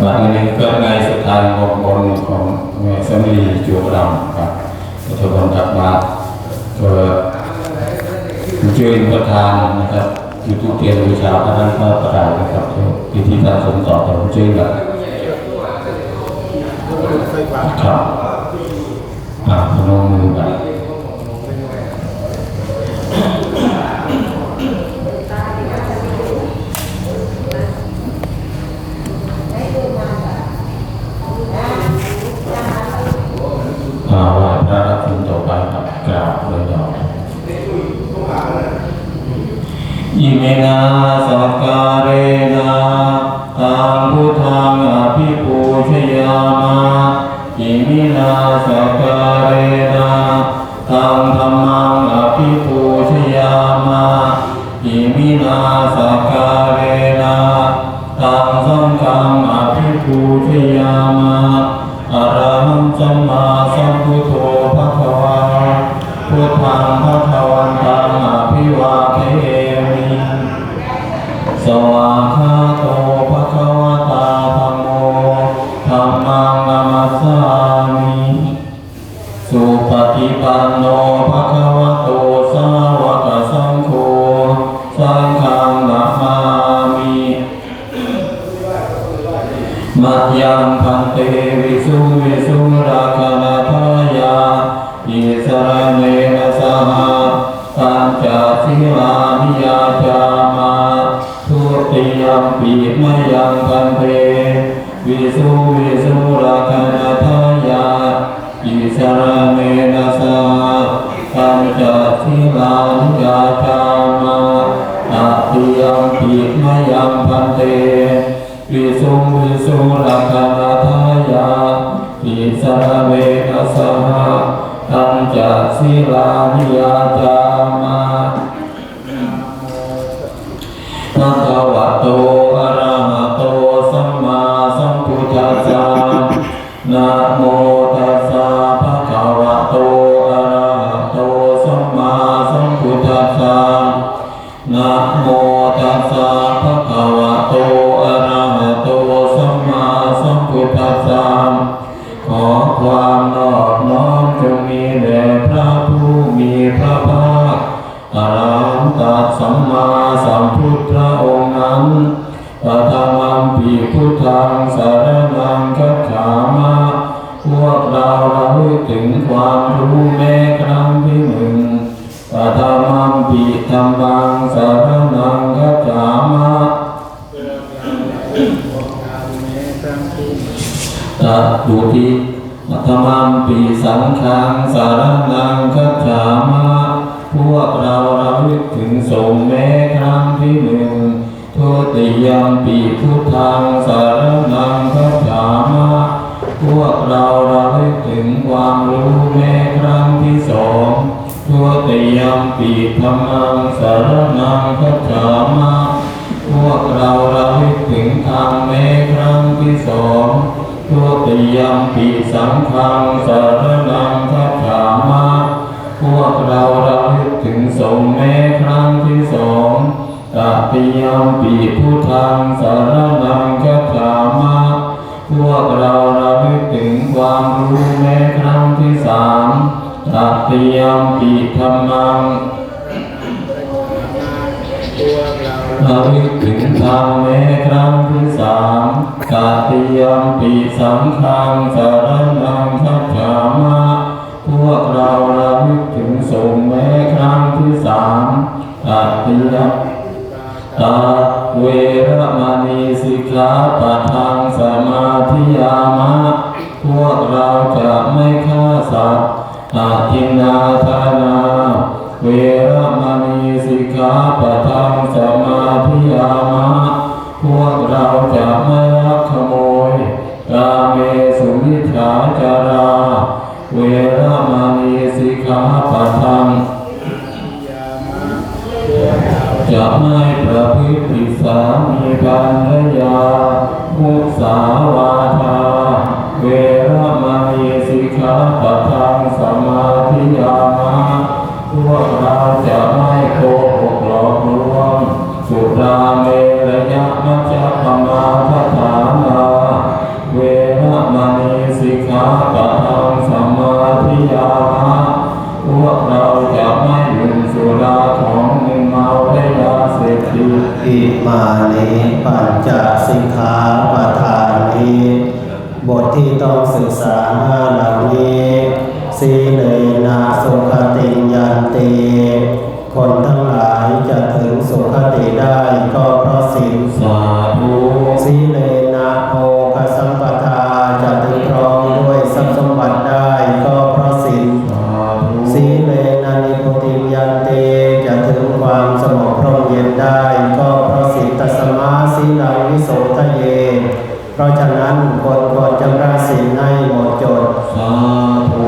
วันนี้เกิดในสุดท้ายของบนของแม่สมีจูบดำครับทุกคนกลับมาตัวช่วยประธานนะครับยูทูบเทียนวิชาพระนันพระประดานะครับพิธีการสมต่อแต่ช่วยแบบครับพนมมือแบบไหว้พระรับคุณต่อไปครับกราบเลยดอกอิเมนะสักการะนะตังพุทธังอภิปูชยามะอิมินาสักการะนะตังธัมมังอภิปูชยามะอิมินาสักการะนะตังสังฆังอภิปูชยามะอะระหังสัมมาสัมพุทโธภควาพุทธังภวันตังอภิวาเทมิสวากขาโตภควตาธัมโมธัมมังนัมมัสสามิสุปฏิปันโนภควโตสาวกสังโฆสังฆังนะมามิมัจยังพันเตวิสุราคณาทายาอิสระเนนะสหปัญจศีลานิยาจามาทุติยมปีมยังพันเตวิสุราคณาทายาอิสระเนนะสหปัญจศีลานิยาจามาตติยมปีมยังพันเตวิสุราคณาทายาอิสระเวนะสหปัญจศีลานิยาจามาภะคะวะโตอะระหะโตสัมมาสัมพุทธัสสะนะโมตัสสะภะคะวะโตอะระหะโตสัมมาสัมพุทธัสสะนะโมตัสสะภะคะวะโตอะระหะโตสัมมาสัมพุทธัสสะขอความนอบน้อมจงมีแด่พระผู้มีพระภาคอรหันตสัมมาสัมพุทธองค์นั้นปะทามัมปีพุทธังสรณังคัจฉามะพวกเราระลึกถึงความรู้แม้ครั้งที่หนึ่งปะทามัมปีธัมมังสรณังคัจฉามะตัตุติมัทมัมปีสังฆังสารนังคัจฉามะพวกเราระลึกถึงสงฆ์แม้ครั้งที่หนึ่งทุติยมปีพุทธังสารนังคัจฉามะพวกเราระลึกถึงความรู้แม้ครั้งที่สองทุติยมปีธัมมังสารนังคัจฉามะพวกเราระลึกถึงธรรมแม้ครั้งที่สองทุติยมปีสังฆังสารนังคัจฉามะพวกเราระลึกถึงสงฆ์แม้ครั้งที่สองตติยมปีพุทธังสารนังคัจฉามะพวกเราระลึกถึงความรู้แม้ครั้งที่สามตติยมปีธัมมังระลึกถึงธรรมแม้ครั้งที่สามตติยมปีสังฆังสารนังคัจฉามะพวกเราระลึกถึงสงฆ์แม้ครั้งที่สามตติยมตาเวรมณีสิกขาปะทังสมาธิยามะพวกเราจะไม่ฆ่าสัตว์อาทินนาทานาเวรมณีสิกขาปะทังสมาธิยามะพวกเราจะไม่ลักขโมยกาเมสุมิจฉาจาราเวรมณีสิกขาปะทังจะไม่ประพฤติผิดสามีภรรยามุสาวาทาเวรมณีสิกขาปะทังสมาธิยามะพวกเราจะไม่โกหกหลอกลวงสุราเมรยะมัจจปมาทฐานา ที่ต้องศึกษาเหล่านี้สีเลนะสุขติยันติคนทั้งหลายจะถึงสุขติได้ก็เพราะศีล สาธุ สีเลนะโภคสัมปทาจะถึงพร้อมด้วยทรัพย์สมบัติได้ก็เพราะศีล สาธุ สีเลนะนิพุติยันติจะถึงความสงบพร่มเย็นได้ก็เพราะศีลตัสสมาสีลังวิโสทะเยเพราะฉะนั้นคนควรจำระศีลให้หมดจด สาธุ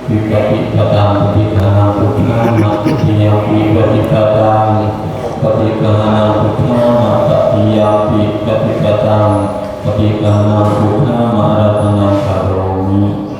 วิปปิปตังปฏิฆานาปุถานาปุถิยาปิปฏิปตังปฏิฆานาปุถานาปฏิยาปิปฏิปตังปฏิฆานาปุถา